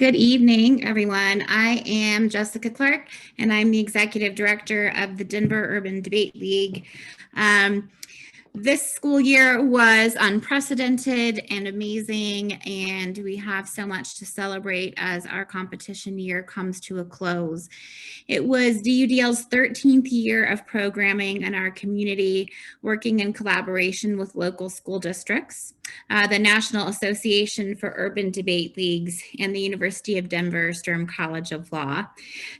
Good evening, everyone. I am Jessica Clark, and I'm the Executive Director of the Denver Urban Debate League. This school year was unprecedented and amazing, and we have so much to celebrate as our competition year comes to a close. It was DUDL's 13th year of programming in our community, working in collaboration with local school districts, the National Association for Urban Debate Leagues, and the University of Denver Sturm College of Law.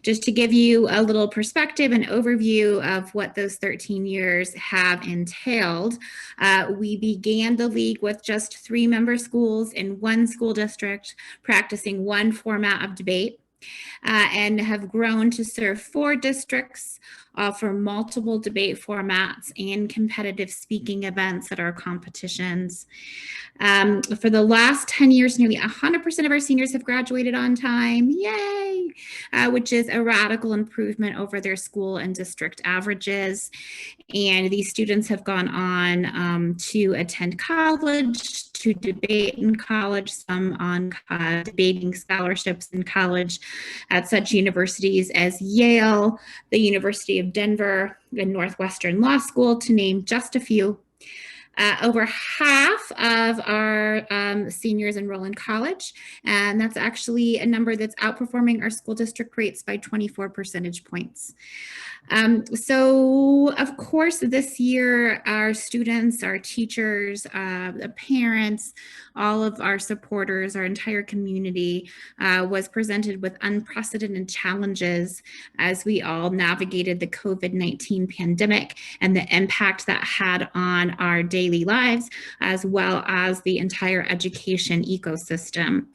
Just to give you a little perspective and overview of what those 13 years have entailed, we began the league with just 3 member schools in 1 school district, practicing 1 format of debate. And have grown to serve 4 districts, offer multiple debate formats and competitive speaking events at our competitions. For the last 10 years, nearly 100% of our seniors have graduated on time, yay, which is a radical improvement over their school and district averages. And these students have gone on to attend college, to debate in college, some on debating scholarships in college at such universities as Yale, the University of Denver, and Northwestern Law School, to name just a few. Over half of our seniors enroll in college, and that's actually a number that's outperforming our school district rates by 24 percentage points. So, of course, this year, our students, our teachers, the parents, all of our supporters, our entire community was presented with unprecedented challenges as we all navigated the COVID-19 pandemic and the impact that had on our daily lives, as well as the entire education ecosystem.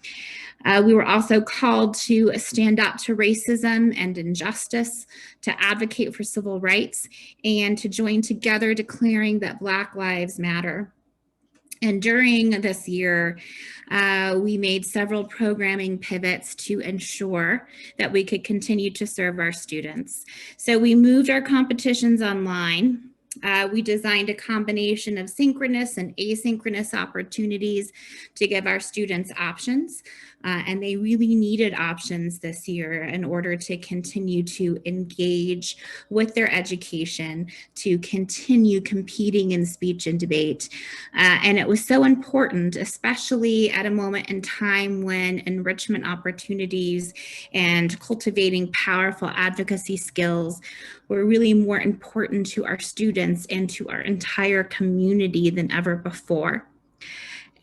We were also called to stand up to racism and injustice, to advocate for civil rights, and to join together declaring that Black Lives Matter. And during this year, we made several programming pivots to ensure that we could continue to serve our students. So we moved our competitions online. We designed a combination of synchronous and asynchronous opportunities to give our students options. And they really needed options this year in order to continue to engage with their education, to continue competing in speech and debate. And it was so important, especially at a moment in time when enrichment opportunities and cultivating powerful advocacy skills were really more important to our students and to our entire community than ever before.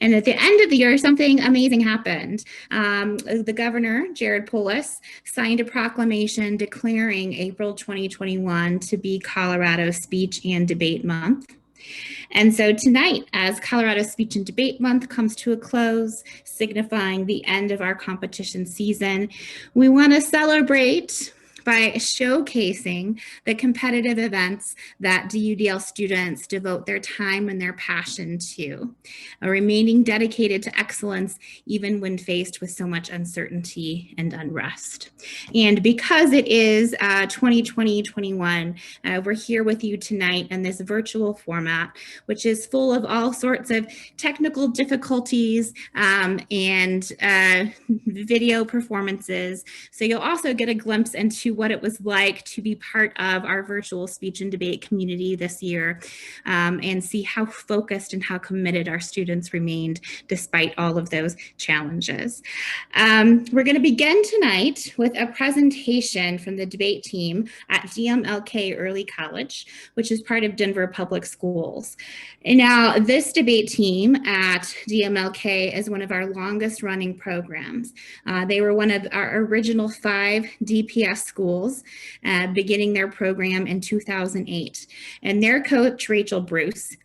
And at the end of the year, something amazing happened. The Governor, Jared Polis, signed a proclamation declaring April 2021 to be Colorado Speech and Debate Month. And so tonight, as Colorado Speech and Debate Month comes to a close, signifying the end of our competition season, we want to celebrate by showcasing the competitive events that DUDL students devote their time and their passion to, remaining dedicated to excellence even when faced with so much uncertainty and unrest. And because it is 2020-21, we're here with you tonight in this virtual format, which is full of all sorts of technical difficulties and video performances. So you'll also get a glimpse into what it was like to be part of our virtual speech and debate community this year, and see how focused and how committed our students remained despite all of those challenges. We're going to begin tonight with a presentation from the debate team at DMLK Early College, which is part of Denver Public Schools. And now, this debate team at DMLK is one of our longest running programs. They were one of our original 5 DPS schools, beginning their program in 2008. And their coach, Rachel Bruce,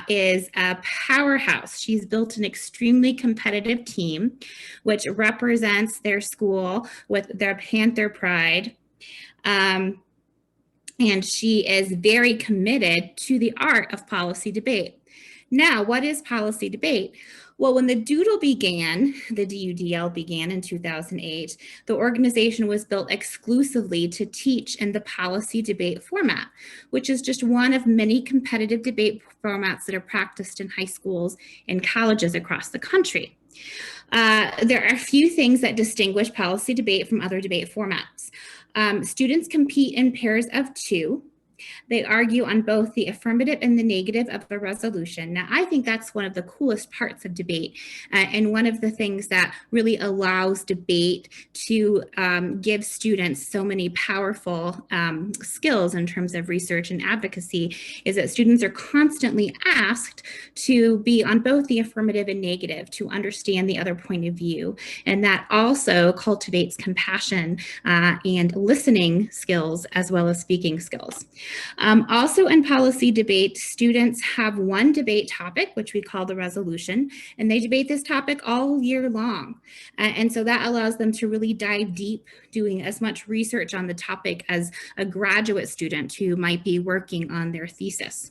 is a powerhouse. She's built an extremely competitive team, which represents their school with their Panther pride. And she is very committed to the art of policy debate. Now, what is policy debate? Well, when the DUDL began, the DUDL began in 2008, the organization was built exclusively to teach in the policy debate format, which is just one of many competitive debate formats that are practiced in high schools and colleges across the country. There are a few things that distinguish policy debate from other debate formats. Students compete in pairs of two. They argue on both the affirmative and the negative of a resolution. Now, I think that's one of the coolest parts of debate, and one of the things that really allows debate to give students so many powerful skills in terms of research and advocacy is that students are constantly asked to be on both the affirmative and negative, to understand the other point of view. And that also cultivates compassion and listening skills as well as speaking skills. Also in policy debate, students have one debate topic, which we call the resolution, and they debate this topic all year long. And so that allows them to really dive deep, doing as much research on the topic as a graduate student who might be working on their thesis.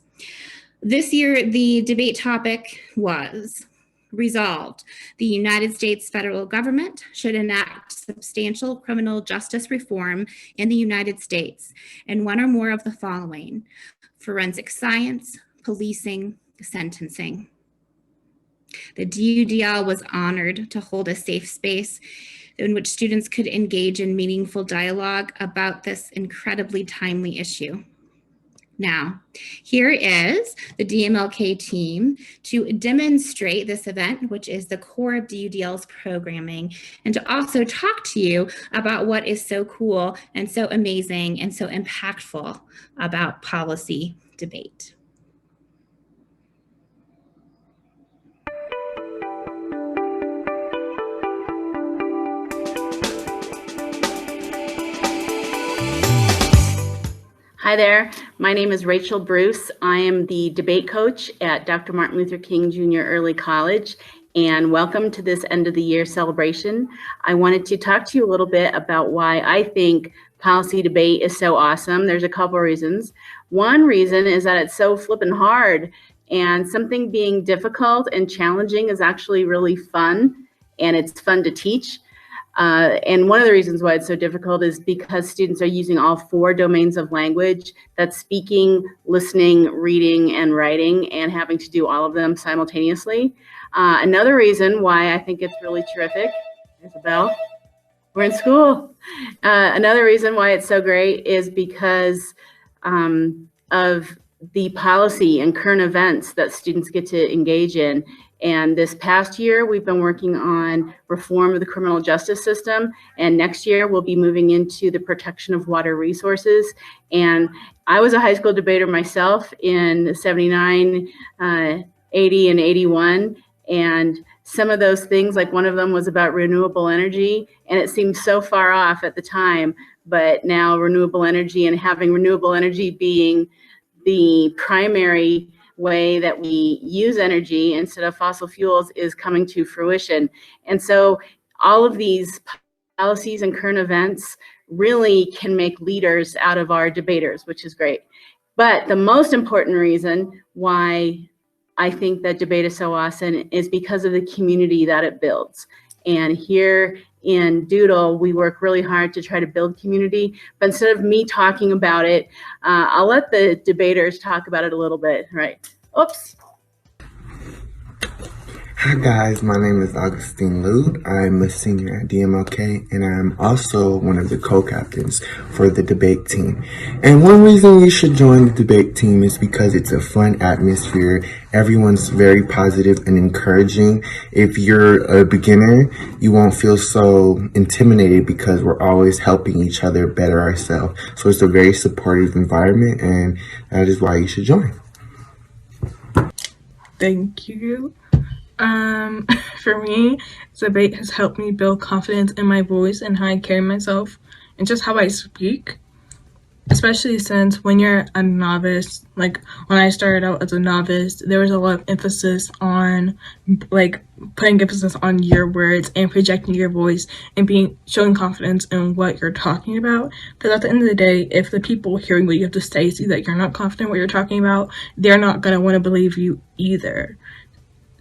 This year, the debate topic was resolved. The United States federal government should enact substantial criminal justice reform in the United States in one or more of the following: forensic science, policing, sentencing. The DUDL was honored to hold a safe space in which students could engage in meaningful dialogue about this incredibly timely issue. Now, here is the DMLK team to demonstrate this event, which is the core of DUDL's programming, and to also talk to you about what is so cool and so amazing and so impactful about policy debate. Hi there, my name is Rachel Bruce. I am the debate coach at Dr. Martin Luther King Jr. Early College, and welcome to this end of the year celebration. I wanted to talk to you a little bit about why I think policy debate is so awesome. There's a couple of reasons. One reason is that it's so flippin' hard, and something being difficult and challenging is actually really fun, and it's fun to teach. And one of the reasons why it's so difficult is because students are using all four domains of language: that's speaking, listening, reading, and writing, and having to do all of them simultaneously. Another reason why I think it's really terrific, there's a bell, we're in school. Another reason why it's so great is because of the policy and current events that students get to engage in. And this past year, we've been working on reform of the criminal justice system. And next year, we'll be moving into the protection of water resources. And I was a high school debater myself in 79, 80, and 81. And some of those things, like one of them was about renewable energy, and it seemed so far off at the time. But now renewable energy, and having renewable energy being the primary way that we use energy instead of fossil fuels, is coming to fruition. And so all of these policies and current events really can make leaders out of our debaters, which is great. But the most important reason why I think that debate is so awesome is because of the community that it builds. And here in DUDL, we work really hard to try to build community. But instead of me talking about it, I'll let the debaters talk about it a little bit, right? Oops. Hi guys, my name is Augustine Lude. I'm a senior at DMLK, and I'm also one of the co-captains for the debate team. And one reason you should join the debate team is because it's a fun atmosphere. Everyone's very positive and encouraging. If you're a beginner, you won't feel so intimidated because we're always helping each other better ourselves. So it's a very supportive environment, and that is why you should join. Thank you. For me, debate has helped me build confidence in my voice and how I carry myself and just how I speak, especially since when you're a novice, like when I started out as a novice, there was a lot of emphasis on like putting emphasis on your words and projecting your voice and showing confidence in what you're talking about. Because at the end of the day, if the people hearing what you have to say see that you're not confident what you're talking about, they're not going to want to believe you either.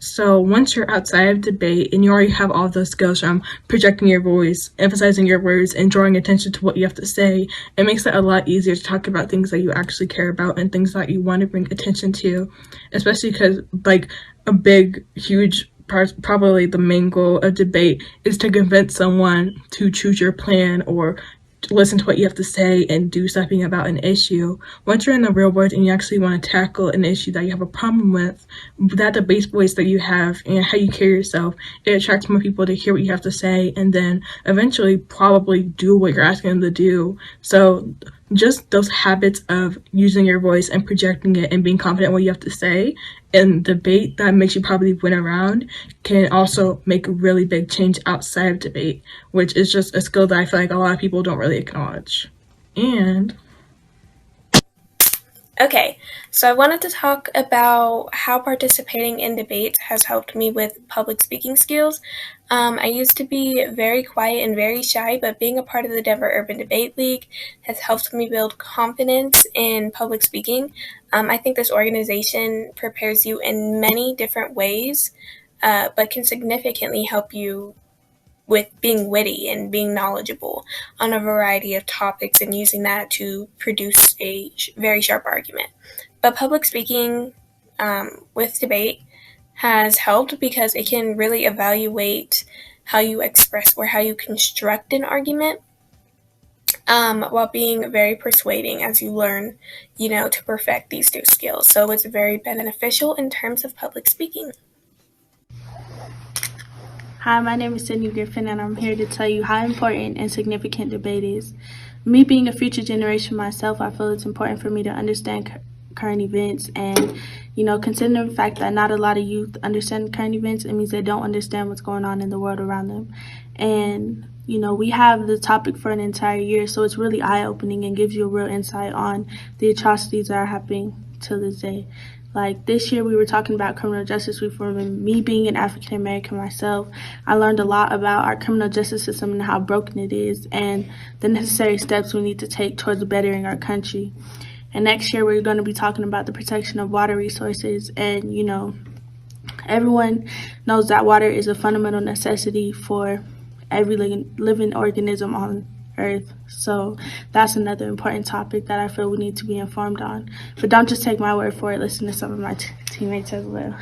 So once you're outside of debate and you already have all those skills from projecting your voice, emphasizing your words, and drawing attention to what you have to say, it makes it a lot easier to talk about things that you actually care about and things that you want to bring attention to, especially because like a big, huge probably the main goal of debate is to convince someone to choose your plan or to listen to what you have to say and do something about an issue. Once you're in the real world and you actually want to tackle an issue that you have a problem with, that debate voice that you have and how you carry yourself, it attracts more people to hear what you have to say and then eventually probably do what you're asking them to do. So just those habits of using your voice and projecting it and being confident in what you have to say and debate that makes you probably win around can also make a really big change outside of debate, which is just a skill that I feel like a lot of people don't really acknowledge. And Okay, so I wanted to talk about how participating in debates has helped me with public speaking skills. I used to be very quiet and very shy, but being a part of the Denver Urban Debate League has helped me build confidence in public speaking. I think this organization prepares you in many different ways, but can significantly help you with being witty and being knowledgeable on a variety of topics and using that to produce a very sharp argument. But public speaking with debate has helped because it can really evaluate how you express or how you construct an argument while being very persuading as you learn, to perfect these two skills. So it's very beneficial in terms of public speaking. Hi, my name is Sydney Griffin, and I'm here to tell you how important and significant debate is. Me being a future generation myself, I feel it's important for me to understand current events and, considering the fact that not a lot of youth understand current events, it means they don't understand what's going on in the world around them. And, we have the topic for an entire year, so it's really eye-opening and gives you a real insight on the atrocities that are happening to this day. Like this year we were talking about criminal justice reform, and me being an African American myself, I learned a lot about our criminal justice system and how broken it is and the necessary steps we need to take towards bettering our country. And next year we're going to be talking about the protection of water resources, and everyone knows that water is a fundamental necessity for every living organism on Earth. So that's another important topic that I feel we need to be informed on. But don't just take my word for it, listen to some of my teammates as well.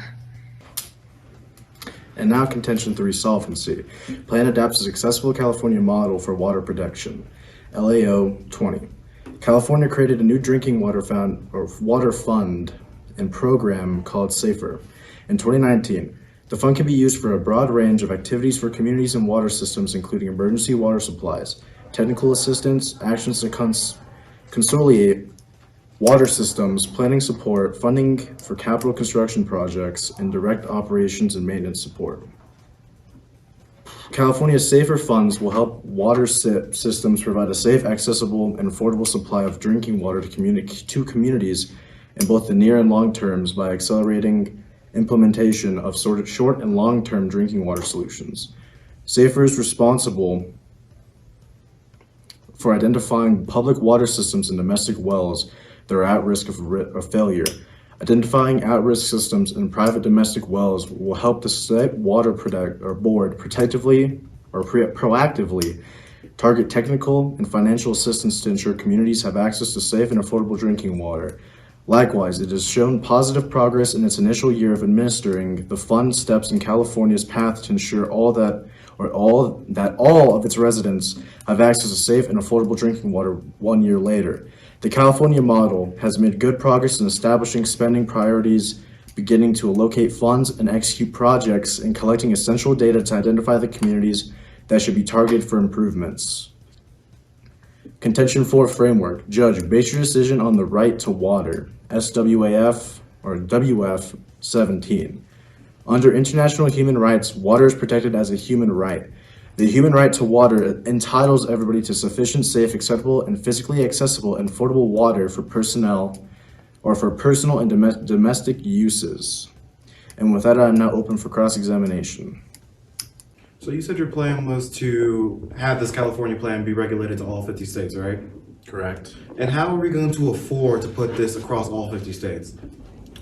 And now contention 3, solvency. Plan adapts a successful California model for water protection. LAO 20. California created a new drinking water fund and program called SAFER. In 2019, the fund can be used for a broad range of activities for communities and water systems, including emergency water supplies, technical assistance, actions to consolidate water systems, planning support, funding for capital construction projects, and direct operations and maintenance support. California's SAFER funds will help water systems provide a safe, accessible, and affordable supply of drinking water to communities in both the near and long terms by accelerating implementation of short and long-term drinking water solutions. SAFER is responsible for identifying public water systems and domestic wells that are at risk of failure. Identifying at-risk systems and private domestic wells will help the state water board proactively target technical and financial assistance to ensure communities have access to safe and affordable drinking water. Likewise, it has shown positive progress in its initial year of administering the fund steps in California's path to ensure all of its residents have access to safe and affordable drinking water 1 year later. The California model has made good progress in establishing spending priorities, beginning to allocate funds and execute projects, and collecting essential data to identify the communities that should be targeted for improvements. Contention 4 framework. Judge, base your decision on the right to water. SWAF or WF 17. Under international human rights, water is protected as a human right. The human right to water entitles everybody to sufficient, safe, acceptable, and physically accessible and affordable water for personal and domestic uses. And with that, I'm now open for cross-examination. So you said your plan was to have this California plan be regulated to all 50 states, right? Correct. And how are we going to afford to put this across all 50 states?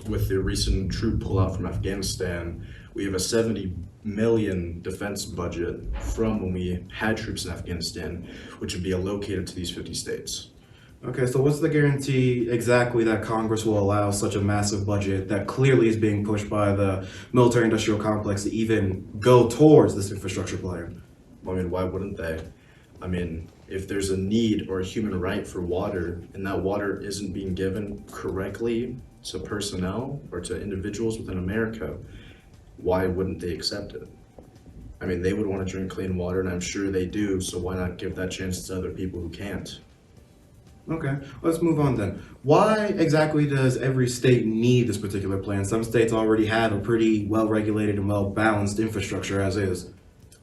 With the recent troop pullout from Afghanistan, we have a $70 million defense budget from when we had troops in Afghanistan, which would be allocated to these 50 states. Okay, so what's the guarantee exactly that Congress will allow such a massive budget that clearly is being pushed by the military industrial complex to even go towards this infrastructure plan? I mean, why wouldn't they? I mean, if there's a need or a human right for water and that water isn't being given correctly to personnel or to individuals within America, why wouldn't they accept it? I mean, they would want to drink clean water, and I'm sure they do, so why not give that chance to other people who can't? Okay, let's move on then. Why exactly does every state need this particular plan? Some states already have a pretty well-regulated and well-balanced infrastructure as is.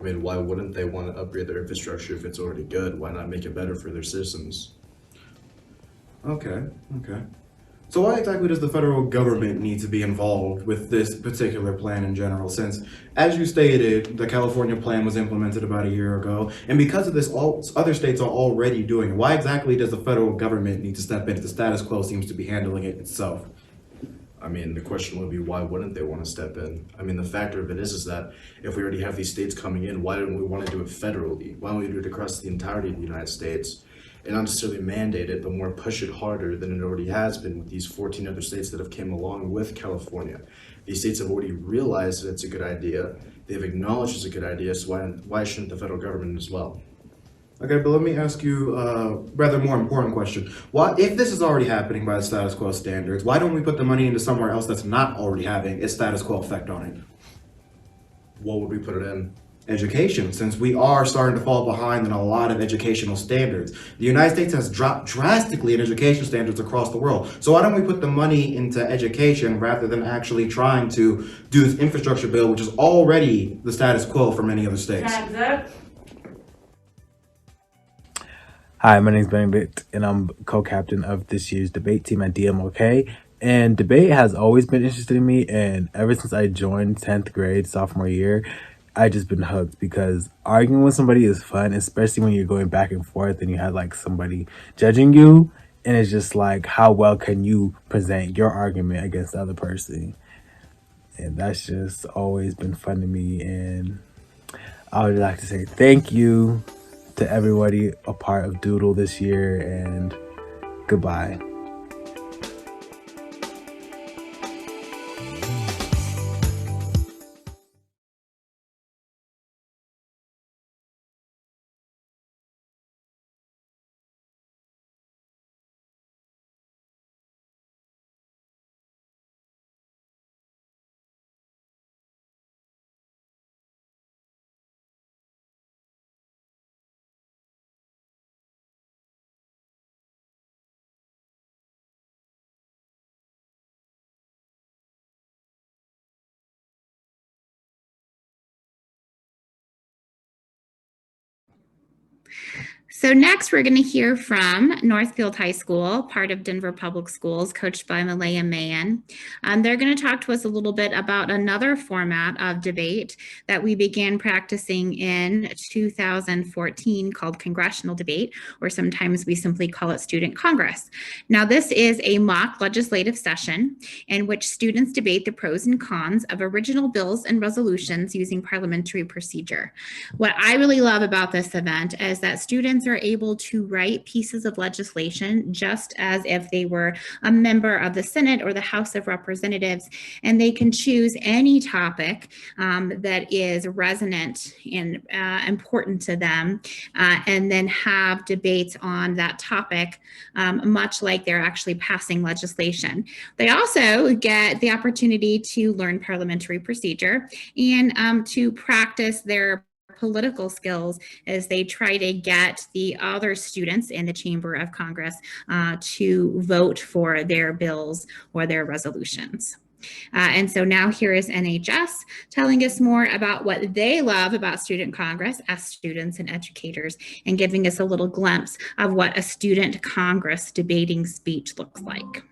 I mean, why wouldn't they want to upgrade their infrastructure if it's already good? Why not make it better for their citizens? Okay, okay. So why exactly does the federal government need to be involved with this particular plan in general? Since, as you stated, the California plan was implemented about a year ago, and because of this, all other states are already doing it. Why exactly does the federal government need to step in if the status quo seems to be handling it itself? I mean, the question would be, why wouldn't they want to step in? I mean, the factor of it is that if we already have these states coming in, why don't we want to do it federally? Why don't we do it across the entirety of the United States? And not necessarily mandate it, but more push it harder than it already has been with these 14 other states that have came along with California. These states have already realized that it's a good idea. They've acknowledged it's a good idea, so why shouldn't the federal government as well? Okay, but let me ask you a rather more important question. Why, if this is already happening by the status quo standards, why don't we put the money into somewhere else that's not already having a status quo effect on it? What would we put it in? Education, since we are starting to fall behind in a lot of educational standards. The United States has dropped drastically in education standards across the world. So why don't we put the money into education rather than actually trying to do this infrastructure bill, which is already the status quo for many other states? Hi, my name is Benedict, and I'm co-captain of this year's debate team at DMLK. And debate has always been interested in me, and ever since I joined 10th grade, sophomore year, I just been hooked because arguing with somebody is fun, especially when you're going back and forth and you have like somebody judging you, and it's just like, how well can you present your argument against the other person? And that's just always been fun to me, and I would like to say thank you to everybody a part of Doodle this year, and goodbye. So next, we're going to hear from Northfield High School, part of Denver Public Schools, coached by Malaya Mayan. They're going to talk to us a little bit about another format of debate that we began practicing in 2014 called congressional debate, or sometimes we simply call it student congress. Now, this is a mock legislative session in which students debate the pros and cons of original bills and resolutions using parliamentary procedure. What I really love about this event is that students are able to write pieces of legislation just as if they were a member of the Senate or the House of Representatives, and they can choose any topic that is resonant and important to them, and then have debates on that topic, much like they're actually passing legislation. They also get the opportunity to learn parliamentary procedure and to practice their political skills as they try to get the other students in the Chamber of Congress to vote for their bills or their resolutions. And so now here is NHS telling us more about what they love about Student Congress as students and educators, and giving us a little glimpse of what a Student Congress debating speech looks like.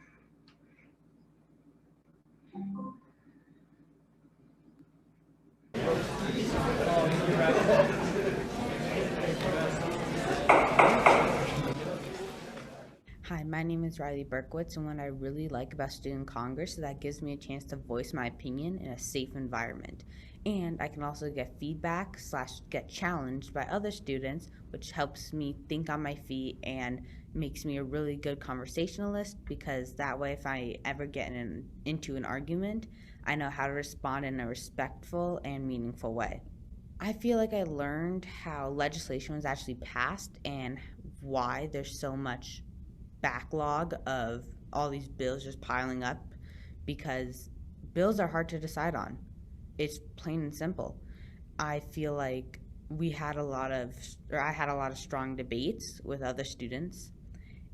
Hi, my name is Riley Berkowitz, and what I really like about Student Congress is that it gives me a chance to voice my opinion in a safe environment. And I can also get feedback / get challenged by other students, which helps me think on my feet and makes me a really good conversationalist, because that way if I ever get into an argument, I know how to respond in a respectful and meaningful way. I feel like I learned how legislation was actually passed and why there's so much backlog of all these bills just piling up, because bills are hard to decide on. It's plain and simple. I feel like I had a lot of strong debates with other students,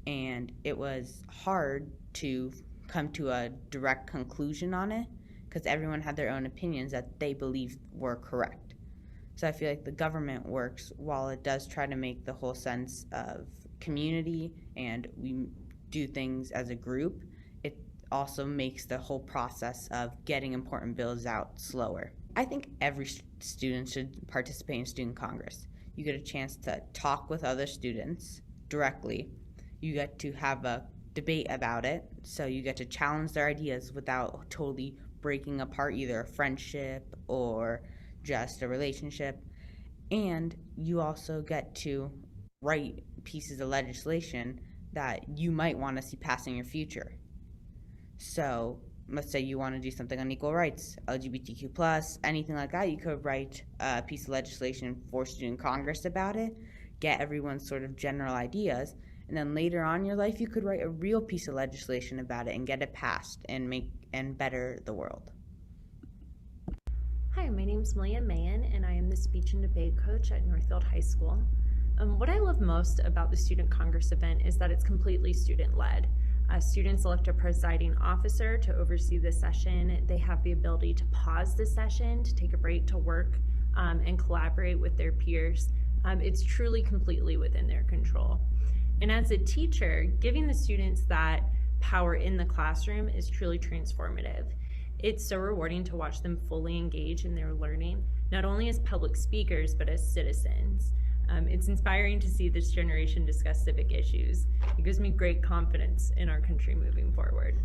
and it was hard to come to a direct conclusion on it because everyone had their own opinions that they believed were correct. So I feel like the government works, while it does try to make the whole sense of community and we do things as a group, it also makes the whole process of getting important bills out slower. I think every student should participate in student congress. You get a chance to talk with other students directly. You get to have a debate about it, so you get to challenge their ideas without totally breaking apart either a friendship or just a relationship. And you also get to write pieces of legislation that you might want to see pass in your future. So let's say you want to do something on equal rights, LGBTQ+, anything like that, you could write a piece of legislation for student congress about it, get everyone's sort of general ideas, and then later on in your life you could write a real piece of legislation about it and get it passed and better the world. Hi, my name is Malia Mahan, and I am the speech and debate coach at Northfield High School. What I love most about the Student Congress event is that it's completely student-led. Students elect a presiding officer to oversee the session. They have the ability to pause the session, to take a break, to work and collaborate with their peers. It's truly completely within their control. And as a teacher, giving the students that power in the classroom is truly transformative. It's so rewarding to watch them fully engage in their learning, not only as public speakers, but as citizens. It's inspiring to see this generation discuss civic issues. It gives me great confidence in our country moving forward.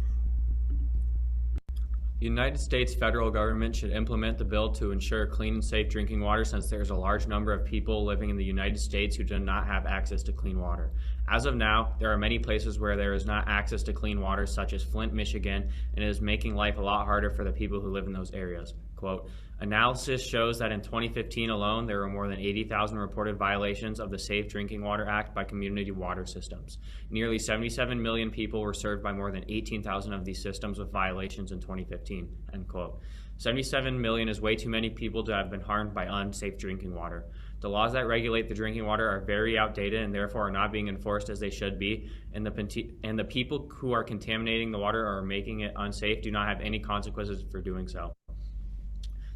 The United States federal government should implement the bill to ensure clean and safe drinking water, since there is a large number of people living in the United States who do not have access to clean water. As of now, there are many places where there is not access to clean water, such as Flint, Michigan, and it is making life a lot harder for the people who live in those areas. Quote, analysis shows that in 2015 alone, there were more than 80,000 reported violations of the Safe Drinking Water Act by community water systems. Nearly 77 million people were served by more than 18,000 of these systems with violations in 2015, end quote. 77 million is way too many people to have been harmed by unsafe drinking water. The laws that regulate the drinking water are very outdated and therefore are not being enforced as they should be, and the people who are contaminating the water or making it unsafe do not have any consequences for doing so.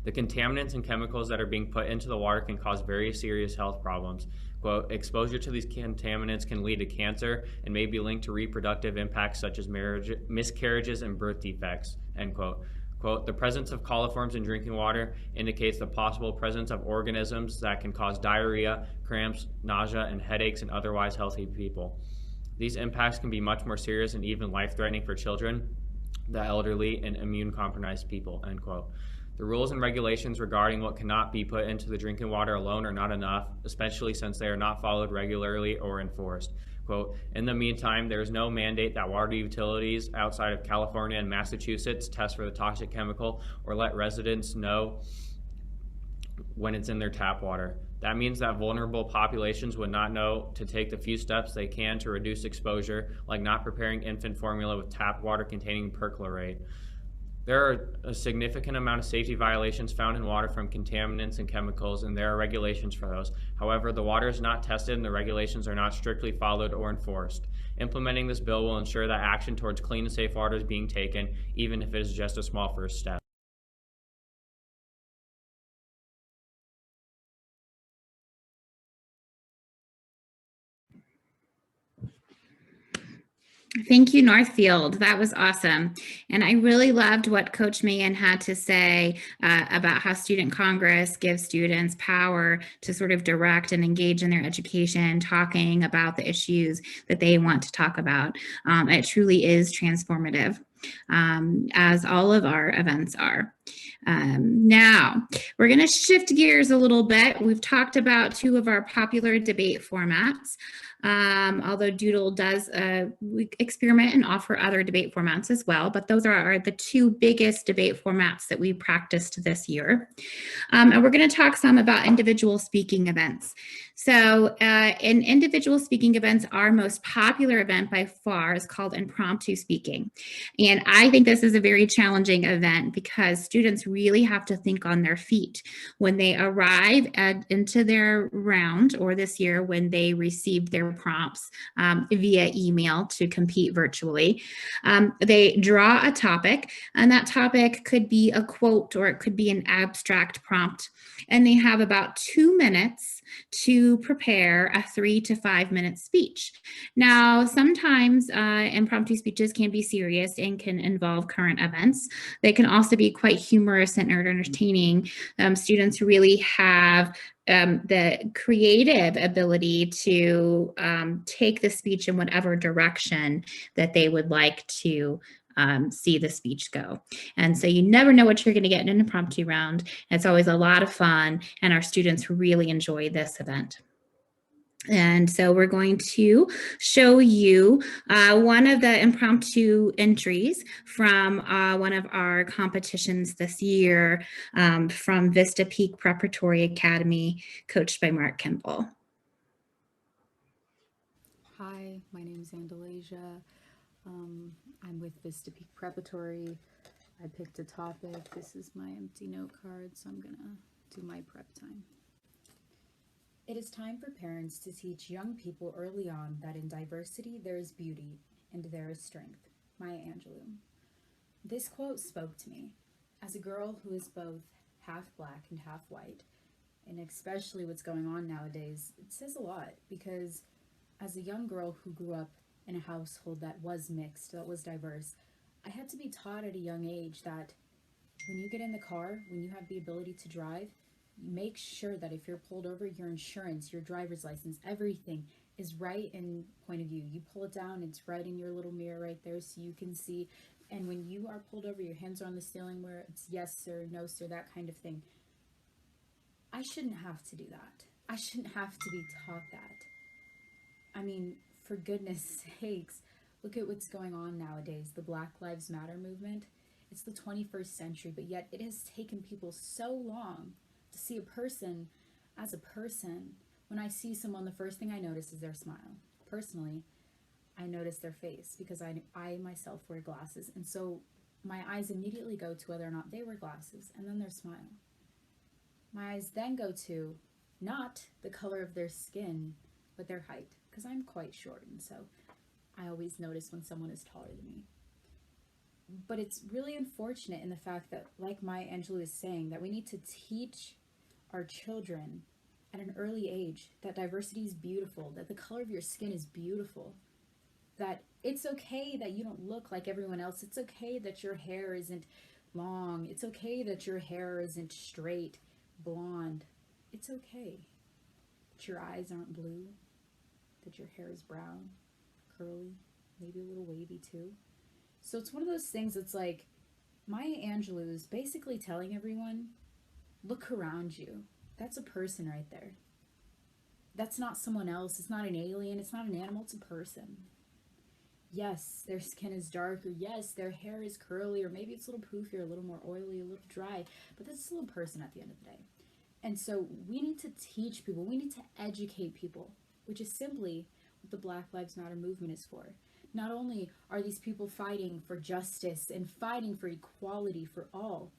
The contaminants and chemicals that are being put into the water can cause very serious health problems. Quote, exposure to these contaminants can lead to cancer and may be linked to reproductive impacts such as miscarriages and birth defects, end quote. Quote, the presence of coliforms in drinking water indicates the possible presence of organisms that can cause diarrhea, cramps, nausea, and headaches in otherwise healthy people. These impacts can be much more serious and even life-threatening for children, the elderly, and immune-compromised people, end quote. The rules and regulations regarding what cannot be put into the drinking water alone are not enough, especially since they are not followed regularly or enforced. Quote, in the meantime, there is no mandate that water utilities outside of California and Massachusetts test for the toxic chemical or let residents know when it's in their tap water. That means that vulnerable populations would not know to take the few steps they can to reduce exposure, like not preparing infant formula with tap water containing perchlorate. There are a significant amount of safety violations found in water from contaminants and chemicals, and there are regulations for those. However, the water is not tested and the regulations are not strictly followed or enforced. Implementing this bill will ensure that action towards clean and safe water is being taken, even if it is just a small first step. Thank you, Northfield. That was awesome. And I really loved what Coach Mahan had to say about how Student Congress gives students power to sort of direct and engage in their education, talking about the issues that they want to talk about. It truly is transformative, as all of our events are. Now, we're going to shift gears a little bit. We've talked about two of our popular debate formats. Although DUDL does experiment and offer other debate formats as well, but those are the two biggest debate formats that we practiced this year. And we're going to talk some about individual speaking events. So in individual speaking events, our most popular event by far is called impromptu speaking. And I think this is a very challenging event because students really have to think on their feet when they arrive into their round, or this year when they received their prompts via email to compete virtually. They draw a topic, and that topic could be a quote or it could be an abstract prompt. And they have about 2 minutes to prepare a 3 to 5 minute speech. Now, sometimes impromptu speeches can be serious and can involve current events. They can also be quite humorous and entertaining. Students really have the creative ability to take the speech in whatever direction that they would like to see the speech go. And so you never know what you're going to get in an impromptu round. It's always a lot of fun, and our students really enjoy this event. And so we're going to show you one of the impromptu entries from one of our competitions this year from Vista Peak Preparatory Academy, coached by Mark Kimball. Hi, my name is Andalasia. I'm with Vista Peak Preparatory. I picked a topic. This is my empty note card, so I'm gonna do my prep time. It is time for parents to teach young people early on that in diversity there is beauty and there is strength. Maya Angelou. This quote spoke to me. As a girl who is both half black and half white, and especially what's going on nowadays, it says a lot, because as a young girl who grew up in a household that was mixed, that was diverse, I had to be taught at a young age that when you get in the car, when you have the ability to drive, make sure that if you're pulled over, your insurance, your driver's license, everything is right in point of view. You pull it down, it's right in your little mirror right there so you can see. And when you are pulled over, your hands are on the steering wheel, it's yes sir, no sir, that kind of thing. I shouldn't have to do that. I shouldn't have to be taught that. I mean, for goodness sakes, look at what's going on nowadays, the Black Lives Matter movement. It's the 21st century, but yet it has taken people so long to see a person as a person. When I see someone, the first thing I notice is their smile. Personally, I notice their face because I myself wear glasses, and so my eyes immediately go to whether or not they wear glasses, and then their smile. My eyes then go to not the color of their skin, but their height, because I'm quite short, and so I always notice when someone is taller than me. But it's really unfortunate in the fact that, like Maya Angelou is saying, that we need to teach our children at an early age that diversity is beautiful, that the color of your skin is beautiful, that it's okay that you don't look like everyone else. It's okay that your hair isn't long. It's okay that your hair isn't straight, blonde. It's okay that your eyes aren't blue, that your hair is brown, curly, maybe a little wavy too. So it's one of those things that's like, Maya Angelou is basically telling everyone, look around you. That's a person right there. That's not someone else. It's not an alien. It's not an animal. It's a person. Yes, their skin is darker. Yes, their hair is curly, or maybe it's a little poofier, a little more oily, a little dry, but that's still a person at the end of the day. And so we need to teach people. We need to educate people, which is simply what the Black Lives Matter movement is for. Not only are these people fighting for justice and fighting for equality for all,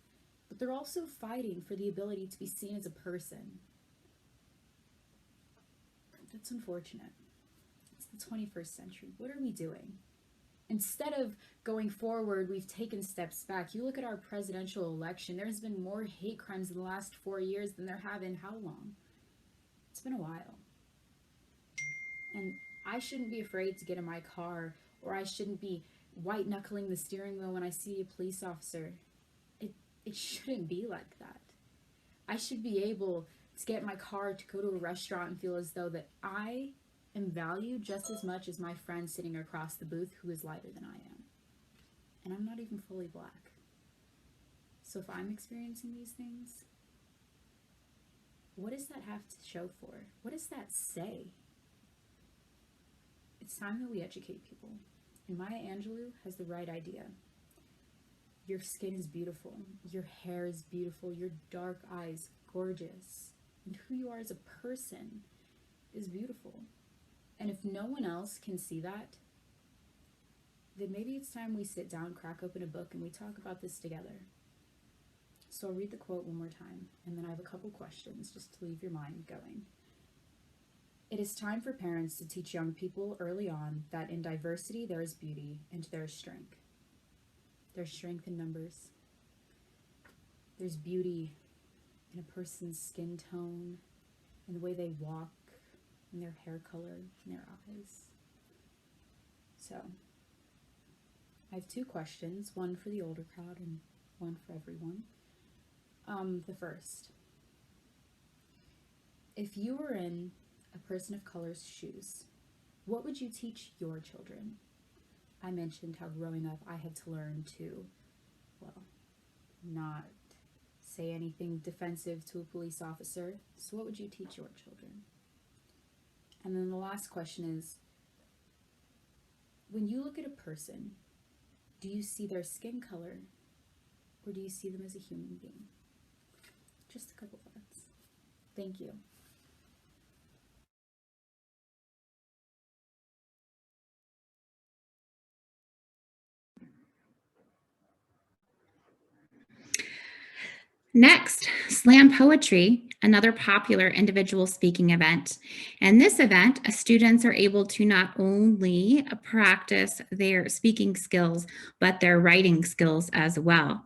but they're also fighting for the ability to be seen as a person. That's unfortunate. It's the 21st century. What are we doing? Instead of going forward, we've taken steps back. You look at our presidential election, there's been more hate crimes in the last 4 years than there have in how long? It's been a while. And I shouldn't be afraid to get in my car, or I shouldn't be white knuckling the steering wheel when I see a police officer. It shouldn't be like that. I should be able to get in my car to go to a restaurant and feel as though that I am valued just as much as my friend sitting across the booth who is lighter than I am. And I'm not even fully black. So if I'm experiencing these things, what does that have to show for? What does that say? It's time that we educate people. And Maya Angelou has the right idea. Your skin is beautiful. Your hair is beautiful. Your dark eyes, gorgeous. And who you are as a person is beautiful. And if no one else can see that, then maybe it's time we sit down, crack open a book, and we talk about this together. So I'll read the quote one more time, and then I have a couple questions just to leave your mind going. It is time for parents to teach young people early on that in diversity there is beauty and there is strength. There's strength in numbers. There's beauty in a person's skin tone, in the way they walk, in their hair color, in their eyes. So, I have two questions, one for the older crowd and one for everyone. The first, if you were in a person of color's shoes, what would you teach your children? I mentioned how growing up I had to learn to, well, not say anything defensive to a police officer. So what would you teach your children? And then the last question is, when you look at a person, do you see their skin color or do you see them as a human being? Just a couple thoughts. Thank you. Next, slam poetry, another popular individual speaking event. In this event, students are able to not only practice their speaking skills, but their writing skills as well.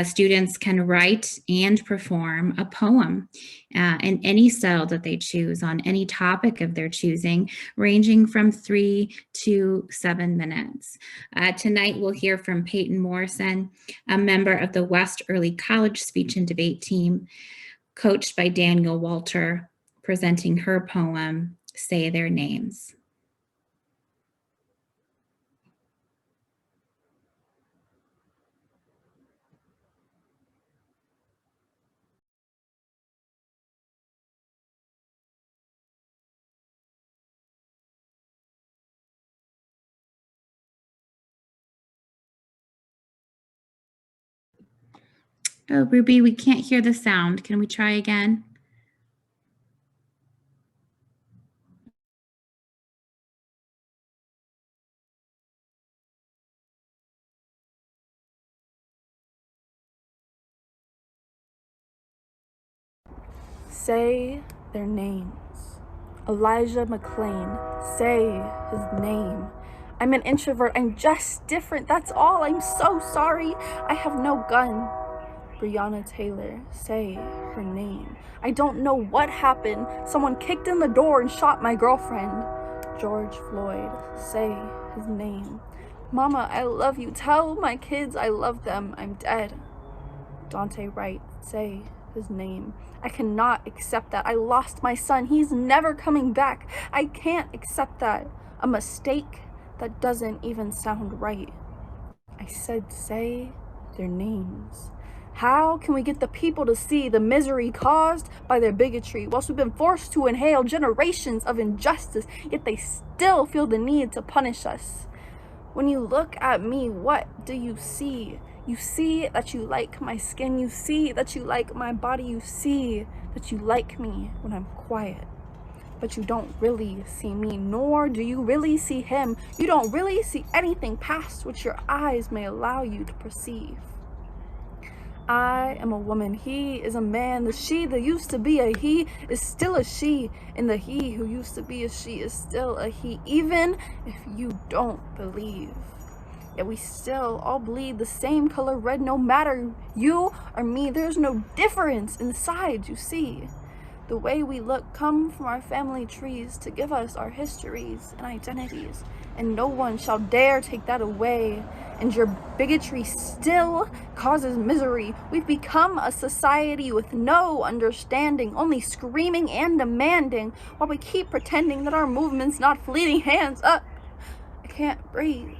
Students can write and perform a poem in any style that they choose on any topic of their choosing, ranging from 3 to 7 minutes. Tonight, we'll hear from Peyton Morrison, a member of the West Early College Speech and Debate team, coached by Daniel Walter, presenting her poem, Say Their Names. Oh, Ruby, we can't hear the sound. Can we try again? Say their names. Elijah McClain, say his name. I'm an introvert, I'm just different, that's all, I'm so sorry, I have no gun. Breonna Taylor, say her name. I don't know what happened, someone kicked in the door and shot my girlfriend. George Floyd, say his name. Mama, I love you, tell my kids I love them, I'm dead. Dante Wright, say his name. I cannot accept that. I lost my son. He's never coming back. I can't accept that. A mistake that doesn't even sound right. I said say their names. How can we get the people to see the misery caused by their bigotry whilst we've been forced to inhale generations of injustice, yet they still feel the need to punish us? When you look at me, what do you see? You see that you like my skin, you see that you like my body, you see that you like me when I'm quiet. But you don't really see me, nor do you really see him. You don't really see anything past what your eyes may allow you to perceive. I am a woman, he is a man, the she that used to be a he is still a she, and the he who used to be a she is still a he, even if you don't believe. Yet we still all bleed the same color red, no matter you or me. There's no difference inside, you see. The way we look come from our family trees to give us our histories and identities, and no one shall dare take that away. And your bigotry still causes misery. We've become a society with no understanding, only screaming and demanding, while we keep pretending that our movement's not fleeting. Hands up. I can't breathe.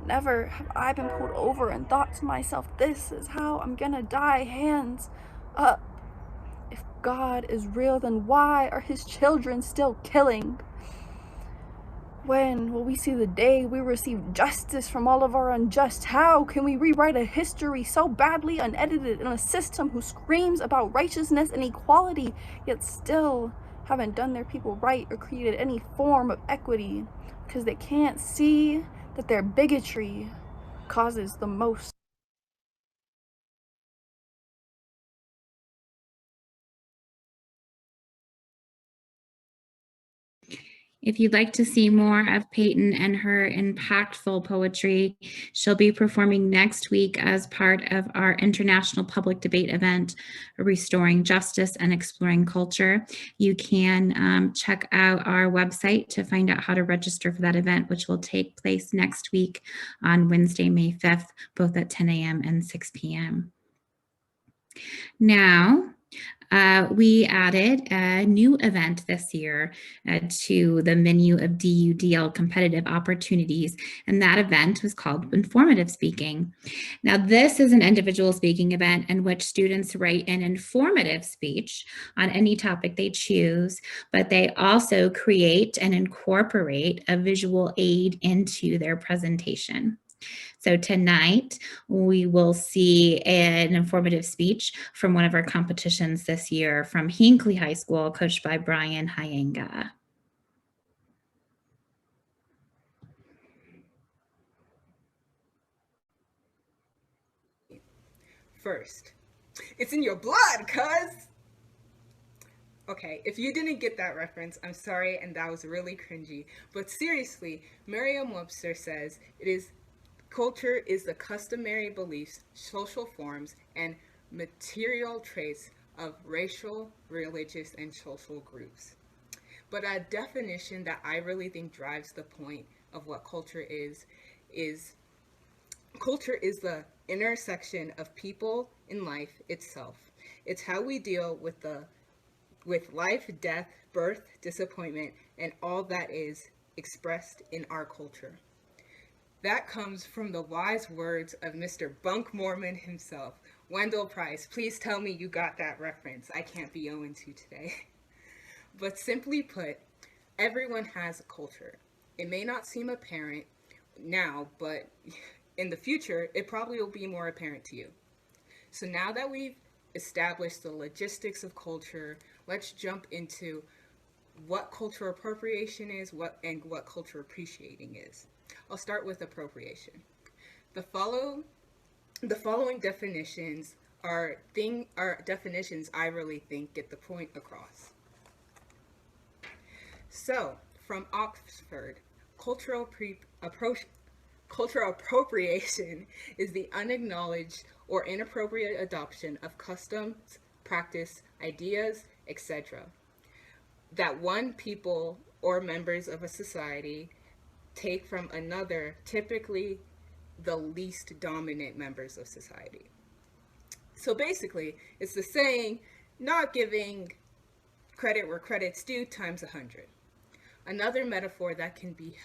Never have I been pulled over and thought to myself, this is how I'm gonna die, hands up. If God is real, then why are his children still killing? When will we see the day we receive justice from all of our unjust? How can we rewrite a history so badly unedited in a system who screams about righteousness and equality, yet still haven't done their people right or created any form of equity because they can't see that their bigotry causes the most. If you'd like to see more of Peyton and her impactful poetry, she'll be performing next week as part of our International Public Debate event, Restoring Justice and Exploring Culture. You can check out our website to find out how to register for that event, which will take place next week on Wednesday, May 5th, both at 10 a.m. and 6 p.m. Now, we added a new event this year to the menu of DUDL competitive opportunities, and that event was called Informative Speaking. Now, this is an individual speaking event in which students write an informative speech on any topic they choose, but they also create and incorporate a visual aid into their presentation. So tonight, we will see an informative speech from one of our competitions this year from Hinckley High School, coached by Brian Hyenga. First, it's in your blood, cuz! Okay, if you didn't get that reference, I'm sorry, and that was really cringy. But seriously, Merriam-Webster says culture is the customary beliefs, social forms, and material traits of racial, religious, and social groups. But a definition that I really think drives the point of what culture is culture is the intersection of people in life itself. It's how we deal with life, death, birth, disappointment, and all that is expressed in our culture. That comes from the wise words of Mr. Bunk Mormon himself. Wendell Price, please tell me you got that reference. I can't be 0-2 today. But simply put, everyone has a culture. It may not seem apparent now, but in the future, it probably will be more apparent to you. So now that we've established the logistics of culture, let's jump into what cultural appropriation is and what culture appreciating is. I'll start with appropriation. The following definitions are definitions I really think get the point across. So, from Oxford, cultural appropriation is the unacknowledged or inappropriate adoption of customs, practice, ideas, etc. that one people or members of a society take from another, typically the least dominant members of society. So basically, it's the saying, not giving credit where credit's due times 100. Another metaphor that can be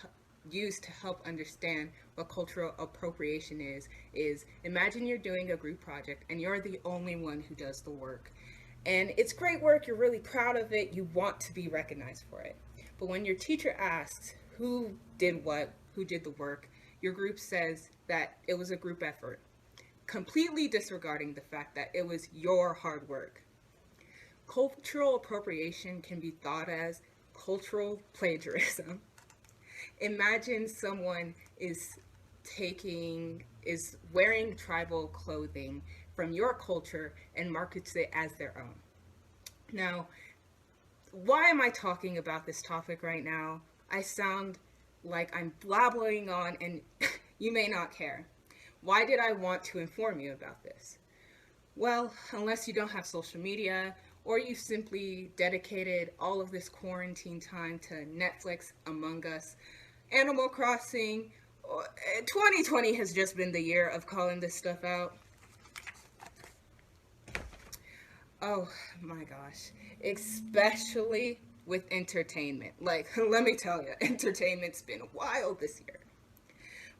used to help understand what cultural appropriation is imagine you're doing a group project and you're the only one who does the work. And it's great work, you're really proud of it, you want to be recognized for it. But when your teacher asks who did what, who did the work, your group says that it was a group effort, completely disregarding the fact that it was your hard work. Cultural appropriation can be thought as cultural plagiarism. Imagine someone is wearing tribal clothing from your culture and markets it as their own. Now, why am I talking about this topic right now? I sound like I'm blabbering on and you may not care. Why did I want to inform you about this? Well, unless you don't have social media or you simply dedicated all of this quarantine time to Netflix, Among Us, Animal Crossing, 2020 has just been the year of calling this stuff out. Oh my gosh, especially with entertainment. Like, let me tell you, entertainment's been wild this year.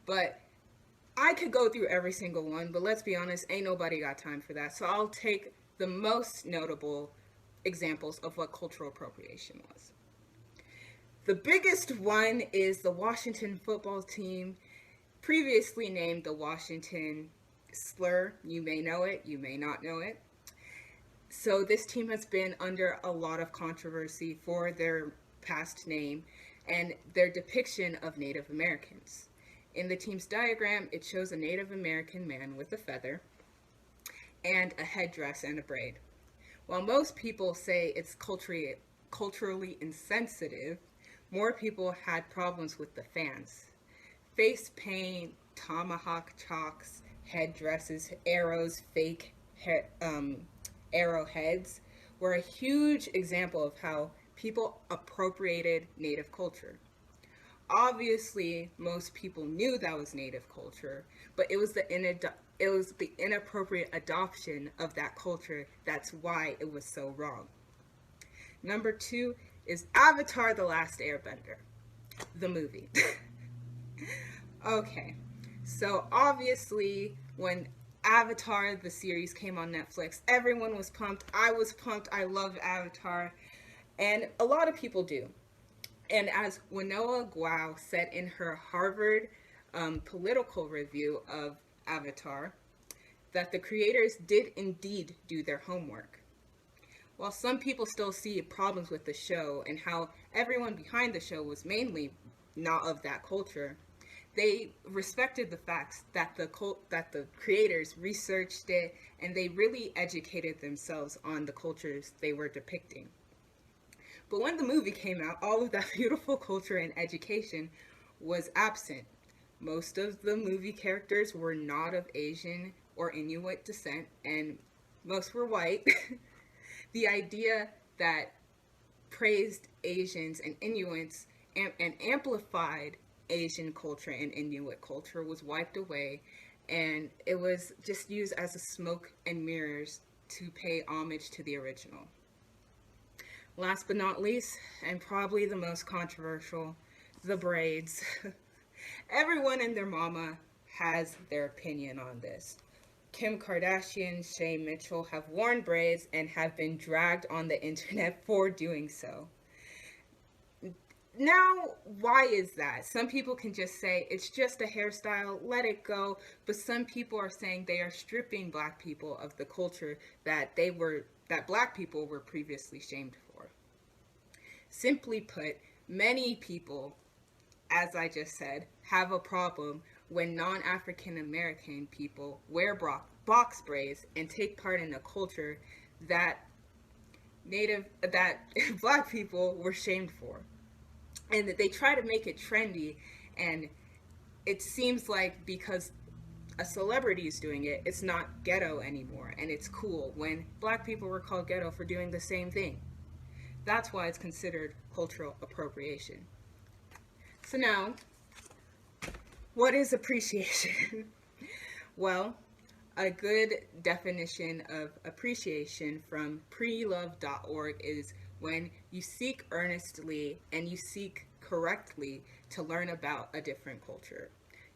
But I could go through every single one, but let's be honest, ain't nobody got time for that. So I'll take the most notable examples of what cultural appropriation was. The biggest one is the Washington football team, previously named the Washington Slur. You may know it, you may not know it. So this team has been under a lot of controversy for their past name and their depiction of Native Americans. In the team's diagram, it shows a Native American man with a feather and a headdress and a braid. While most people say it's culturally insensitive, more people had problems with the fans. Face paint, tomahawk chalks, headdresses, arrows, fake arrowheads were a huge example of how people appropriated Native culture. Obviously, most people knew that was Native culture, but it was the inappropriate adoption of that culture that's why it was so wrong. Number 2 is Avatar: The Last Airbender, the movie. Okay, so obviously when Avatar, the series, came on Netflix, everyone was pumped. I was pumped. I loved Avatar, and a lot of people do. And as Wanoa Guo said in her Harvard political review of Avatar, that the creators did indeed do their homework. While some people still see problems with the show and how everyone behind the show was mainly not of that culture, they respected the facts that the creators researched it and they really educated themselves on the cultures they were depicting. But when the movie came out, all of that beautiful culture and education was absent. Most of the movie characters were not of Asian or Inuit descent, and most were white. The idea that praised Asians and Inuits and amplified Asian culture and Inuit culture was wiped away, and it was just used as a smoke and mirrors to pay homage to the original. Last but not least, and probably the most controversial, the braids. Everyone and their mama has their opinion on this. Kim Kardashian, Shay Mitchell have worn braids and have been dragged on the internet for doing so. Now, why is that? Some people can just say it's just a hairstyle, let it go, but some people are saying they are stripping Black people of the culture that Black people were previously shamed for. Simply put, many people, as I just said, have a problem when non-African American people wear box braids and take part in a culture that Black people were shamed for. And that they try to make it trendy, and it seems like because a celebrity is doing it, it's not ghetto anymore, and it's cool when Black people were called ghetto for doing the same thing. That's why it's considered cultural appropriation. So now, what is appreciation? Well, a good definition of appreciation from prelove.org is when you seek earnestly and you seek correctly to learn about a different culture.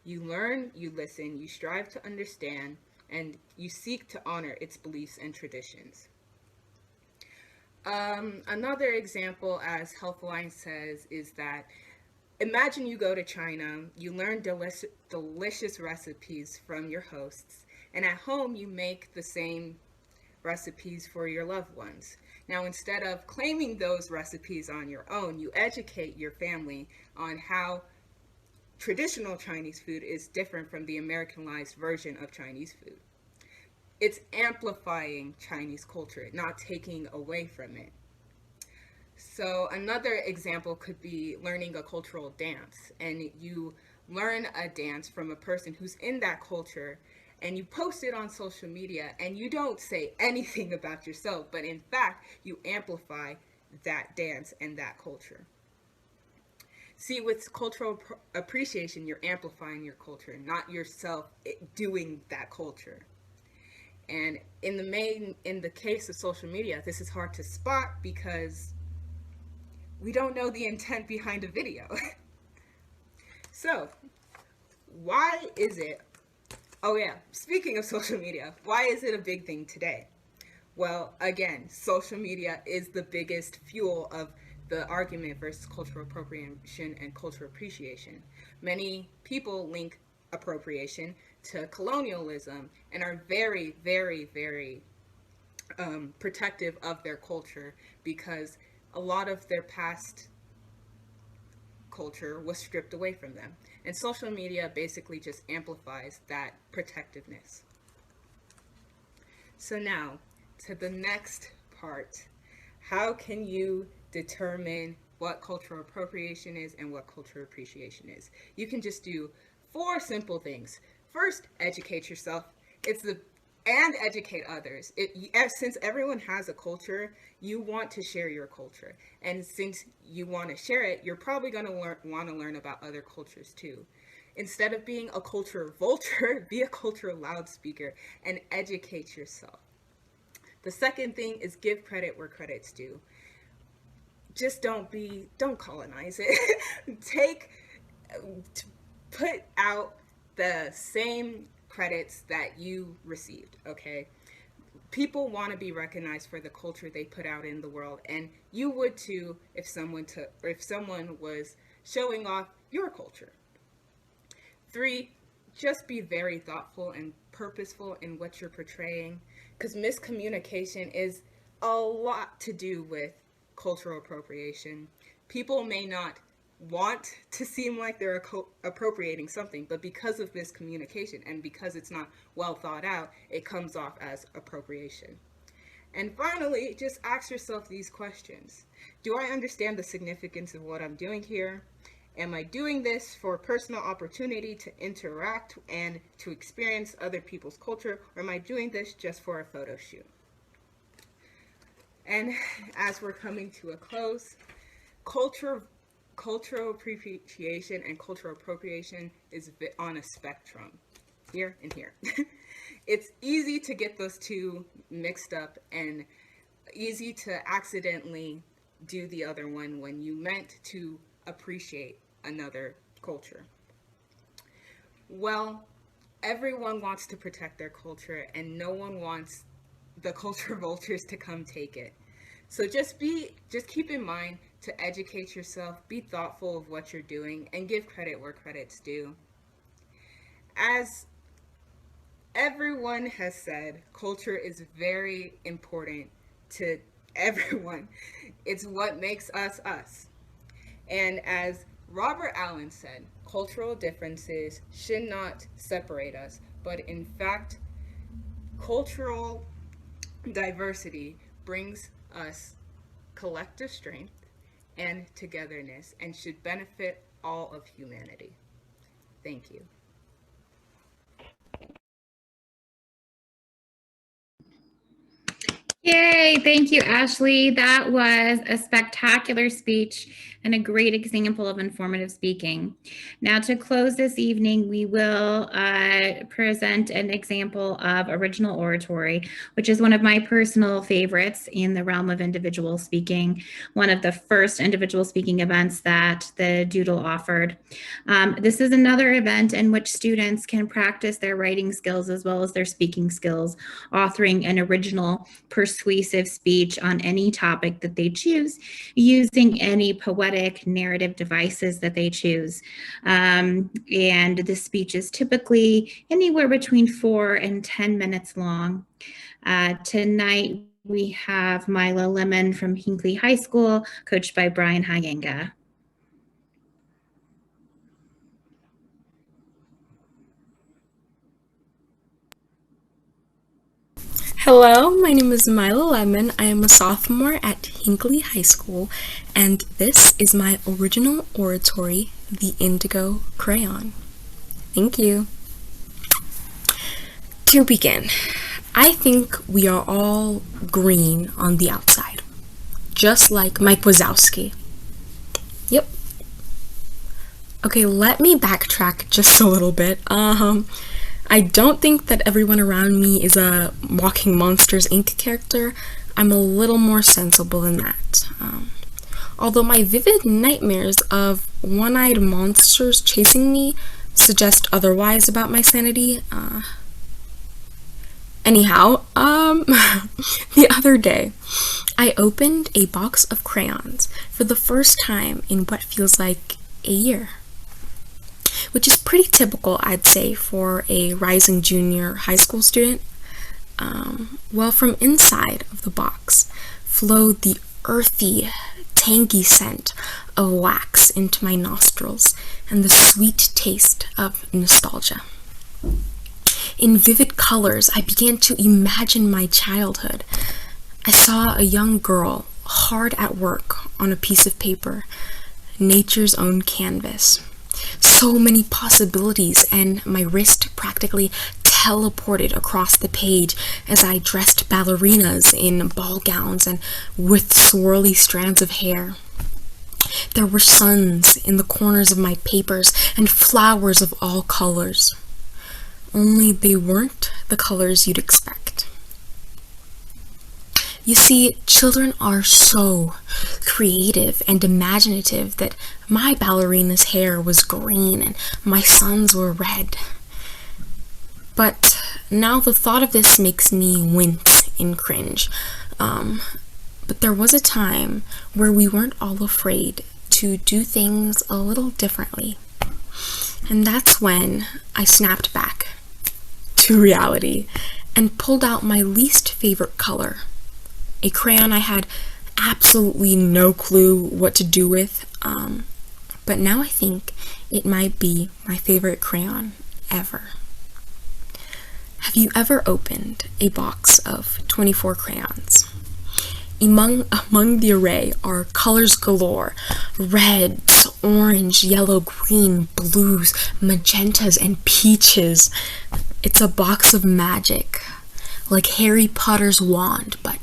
You learn, you listen, you strive to understand, and you seek to honor its beliefs and traditions. Another example, as Healthline says, is that imagine you go to China, you learn delicious recipes from your hosts, and at home you make the same recipes for your loved ones. Now, instead of claiming those recipes on your own, you educate your family on how traditional Chinese food is different from the Americanized version of Chinese food. It's amplifying Chinese culture, not taking away from it. So another example could be learning a cultural dance, and you learn a dance from a person who's in that culture, and you post it on social media, and you don't say anything about yourself, but in fact, you amplify that dance and that culture. See, with cultural appreciation, you're amplifying your culture, not yourself doing that culture. And in the case of social media, this is hard to spot because we don't know the intent behind a video. So, why is it Oh yeah, speaking of social media, why is it a big thing today? Well, again, social media is the biggest fuel of the argument versus cultural appropriation and cultural appreciation. Many people link appropriation to colonialism and are very, very, very protective of their culture because a lot of their past culture was stripped away from them. And social media basically just amplifies that protectiveness. So now, to the next part. How can you determine what cultural appropriation is and what cultural appreciation is? You can just do 4 simple things. First, educate yourself. And educate others. Since everyone has a culture, you want to share your culture. And since you want to share it, you're probably going to want to learn about other cultures too. Instead of being a culture vulture, be a cultural loudspeaker and educate yourself. The second thing is give credit where credit's due. Just don't colonize it. Put out the same credits that you received, okay? People want to be recognized for the culture they put out in the world, and you would too if someone was showing off your culture. 3, just be very thoughtful and purposeful in what you're portraying, because miscommunication is a lot to do with cultural appropriation. People may not want to seem like they're appropriating something, but because of miscommunication and because it's not well thought out, it comes off as appropriation. And finally, just ask yourself these questions. Do I understand the significance of what I'm doing here? Am I doing this for personal opportunity to interact and to experience other people's culture, or am I doing this just for a photo shoot? And as we're coming to a close, cultural appreciation and cultural appropriation is on a spectrum, here and here. It's easy to get those two mixed up and easy to accidentally do the other one when you meant to appreciate another culture. Well, everyone wants to protect their culture and no one wants the culture vultures to come take it. So just keep in mind to educate yourself, be thoughtful of what you're doing, and give credit where credit's due. As everyone has said, culture is very important to everyone. It's what makes us us. And as Robert Allen said, cultural differences should not separate us, but in fact, cultural diversity brings us collective strength and togetherness and should benefit all of humanity. Thank you. Yay, thank you, Ashley. That was a spectacular speech and a great example of informative speaking. Now, to close this evening, we will present an example of original oratory, which is one of my personal favorites in the realm of individual speaking, one of the first individual speaking events that the DUDL offered. This is another event in which students can practice their writing skills as well as their speaking skills, authoring an original persuasive speech on any topic that they choose, using any poetic narrative devices that they choose. And the speech is typically anywhere between 4 and 10 minutes long. Tonight, we have Mila Lemon from Hinckley High School, coached by Brian Hayenga. Hello, my name is Mila Lemon. I am a sophomore at Hinckley High School, and this is my original oratory, The Indigo Crayon. Thank you. To begin, I think we are all green on the outside, just like Mike Wazowski. Yep. Okay, let me backtrack just a little bit. I don't think that everyone around me is a Walking Monsters, Inc. character. I'm a little more sensible than that. Although my vivid nightmares of one-eyed monsters chasing me suggest otherwise about my sanity. Anyhow, the other day, I opened a box of crayons for the first time in what feels like a year, which is pretty typical, I'd say, for a rising junior high school student. Well, from inside of the box flowed the earthy, tangy scent of wax into my nostrils and the sweet taste of nostalgia. In vivid colors, I began to imagine my childhood. I saw a young girl hard at work on a piece of paper, nature's own canvas. So many possibilities, and my wrist practically teleported across the page as I dressed ballerinas in ball gowns and with swirly strands of hair. There were suns in the corners of my papers and flowers of all colors. Only they weren't the colors you'd expect. You see, children are so creative and imaginative that my ballerina's hair was green and my suns were red. But now the thought of this makes me wince and cringe. But there was a time where we weren't all afraid to do things a little differently. And that's when I snapped back to reality and pulled out my least favorite color, a crayon I had absolutely no clue what to do with, but now I think it might be my favorite crayon ever. Have you ever opened a box of 24 crayons? Among the array are colors galore: reds, orange, yellow, green, blues, magentas, and peaches. It's a box of magic, like Harry Potter's wand, but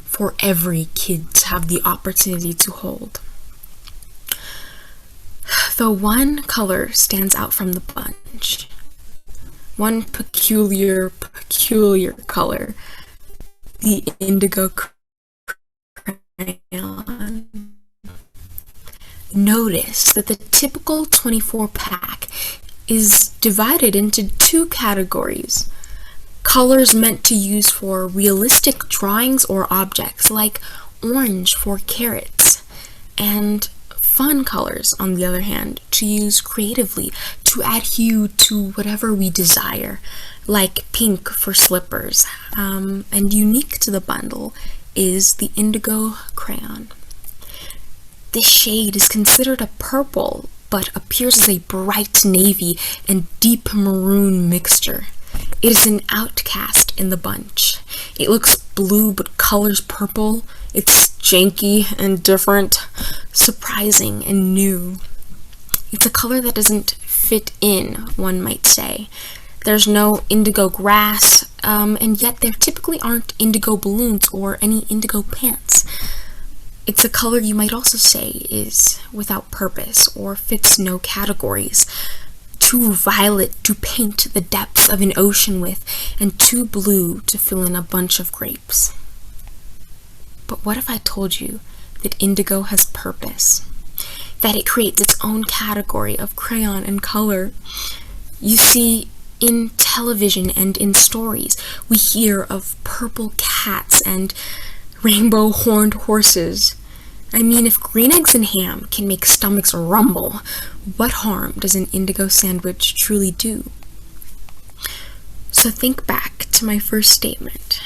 for every kid to have the opportunity to hold. Though one color stands out from the bunch, one peculiar color, the indigo crayon. Notice that the typical 24 pack is divided into two categories: colors meant to use for realistic drawings or objects, like orange for carrots, and fun colors, on the other hand, to use creatively to add hue to whatever we desire, like pink for slippers. And unique to the bundle is the indigo crayon. This shade is considered a purple, but appears as a bright navy and deep maroon mixture. It is an outcast in the bunch. It looks blue but colors purple. It's janky and different, surprising and new. It's a color that doesn't fit in, one might say. There's no indigo grass, and yet there typically aren't indigo balloons or any indigo pants. It's a color you might also say is without purpose or fits no categories. Too violet to paint the depths of an ocean with, and too blue to fill in a bunch of grapes. But what if I told you that indigo has purpose? That it creates its own category of crayon and color? You see, in television and in stories, we hear of purple cats and rainbow horned horses. I mean, if green eggs and ham can make stomachs rumble, what harm does an indigo sandwich truly do? So think back to my first statement.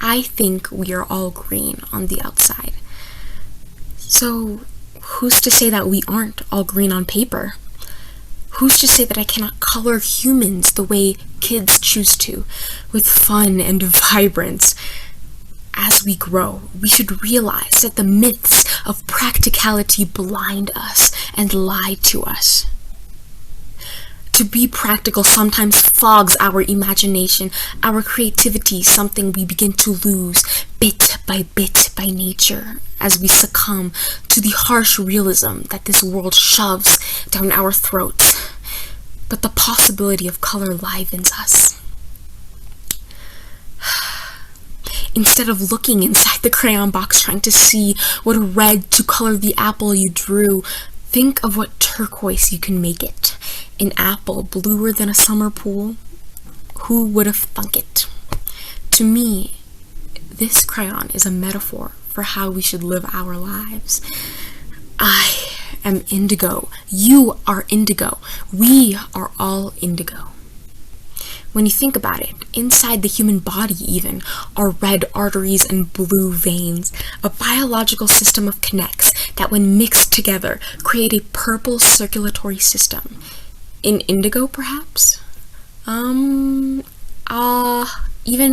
I think we are all green on the outside. So who's to say that we aren't all green on paper? Who's to say that I cannot color humans the way kids choose to, with fun and vibrance? As we grow, we should realize that the myths of practicality blind us and lie to us. To be practical sometimes fogs our imagination, our creativity, something we begin to lose bit by nature as we succumb to the harsh realism that this world shoves down our throats. But the possibility of color livens us. Instead of looking inside the crayon box trying to see what red to color the apple you drew, think of what turquoise you can make it. An apple bluer than a summer pool? Who would have thunk it? To me, this crayon is a metaphor for how we should live our lives. I am indigo. You are indigo. We are all indigo. When you think about it, inside the human body even are red arteries and blue veins, a biological system of connects that when mixed together create a purple circulatory system. In indigo, perhaps? Even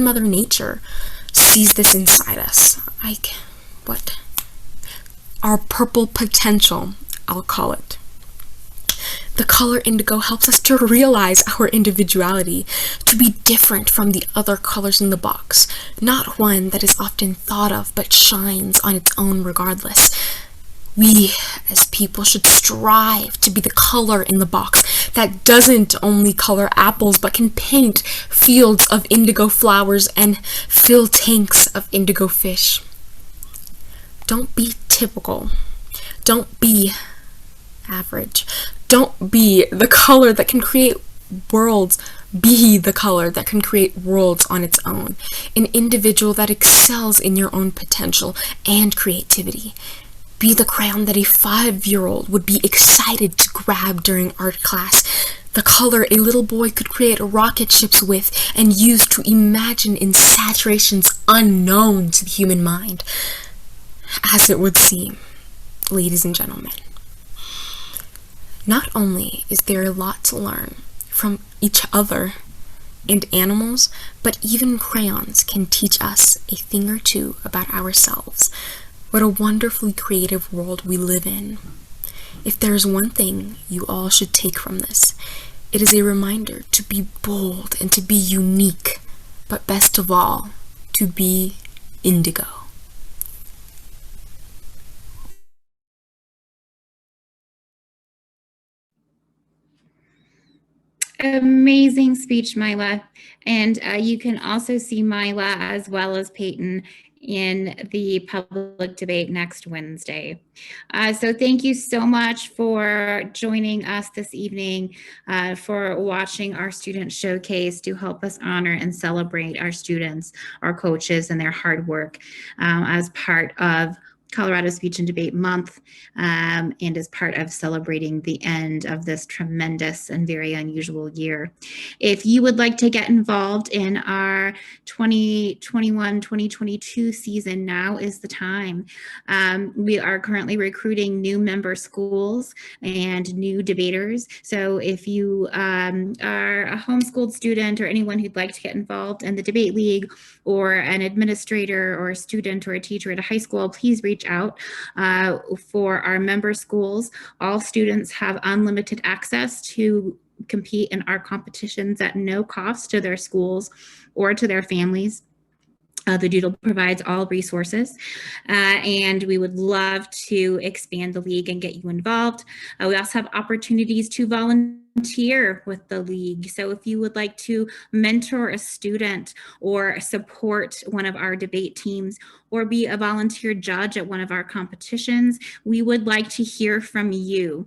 Mother Nature sees this inside us. What? Our purple potential, I'll call it. The color indigo helps us to realize our individuality, to be different from the other colors in the box, not one that is often thought of but shines on its own regardless. We, as people, should strive to be the color in the box that doesn't only color apples but can paint fields of indigo flowers and fill tanks of indigo fish. Don't be typical. Don't be average. Don't be the color that can create worlds. Be the color that can create worlds on its own. An individual that excels in your own potential and creativity. Be the crayon that a 5-year-old would be excited to grab during art class. The color a little boy could create rocket ships with and use to imagine in saturations unknown to the human mind. As it would seem, ladies and gentlemen. Not only is there a lot to learn from each other and animals, but even crayons can teach us a thing or two about ourselves. What a wonderfully creative world we live in. If there is one thing you all should take from this, it is a reminder to be bold and to be unique, but best of all, to be indigo. Amazing speech, Mila. And you can also see Mila as well as Peyton in the public debate next Wednesday. So thank you so much for joining us this evening, for watching our student showcase to help us honor and celebrate our students, our coaches, and their hard work as part of Colorado Speech and Debate Month, and as part of celebrating the end of this tremendous and very unusual year. If you would like to get involved in our 2021-2022 season, now is the time. We are currently recruiting new member schools and new debaters. So if you are a homeschooled student or anyone who'd like to get involved in the debate league, or an administrator or a student or a teacher at a high school, please reach out for our member schools. All students have unlimited access to compete in our competitions at no cost to their schools or to their families. The DUDL provides all resources, and we would love to expand the league and get you involved. We also have opportunities to volunteer with the league. So if you would like to mentor a student or support one of our debate teams or be a volunteer judge at one of our competitions, we would like to hear from you.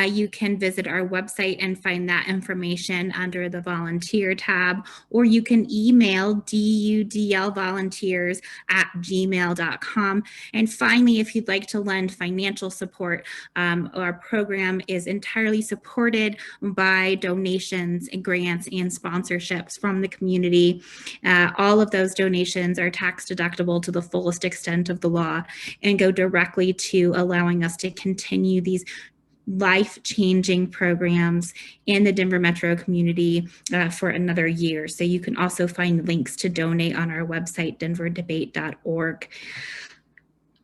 You can visit our website and find that information under the volunteer tab, or you can email dudlvolunteers@gmail.com. And finally, if you'd like to lend financial support, our program is entirely supported by donations and grants and sponsorships from the community. All of those donations are tax deductible to the fullest extent of the law and go directly to allowing us to continue these life-changing programs in the Denver metro community for another year. So you can also find links to donate on our website, denverdebate.org.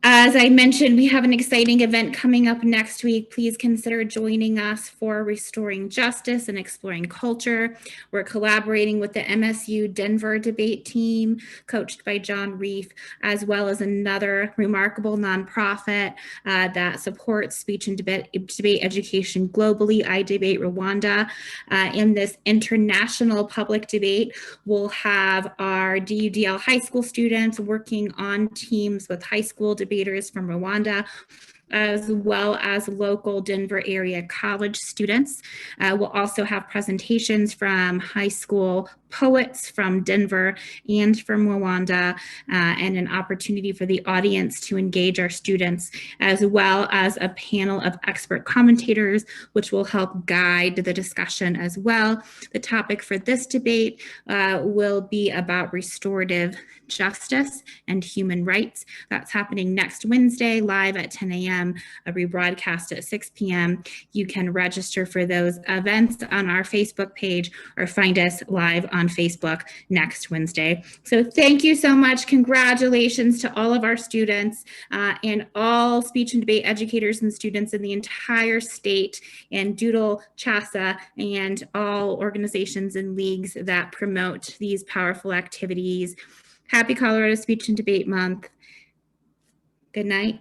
As I mentioned, we have an exciting event coming up next week. Please consider joining us for Restoring Justice and Exploring Culture. We're collaborating with the MSU Denver debate team, coached by John Reef, as well as another remarkable nonprofit that supports speech and debate education globally, I Debate Rwanda. In this international public debate, we'll have our DUDL high school students working on teams with high school debaters from Rwanda, as well as local Denver area college students. We'll also have presentations from high school poets from Denver and from Rwanda, and an opportunity for the audience to engage our students, as well as a panel of expert commentators, which will help guide the discussion as well. The topic for this debate will be about restorative justice and human rights. That's happening next Wednesday, live at 10 a.m., a rebroadcast at 6 p.m. You can register for those events on our Facebook page or find us live on Facebook next Wednesday. So thank you so much. Congratulations to all of our students and all speech and debate educators and students in the entire state, and DUDL, CHASA, and all organizations and leagues that promote these powerful activities. Happy Colorado Speech and Debate Month. Good night.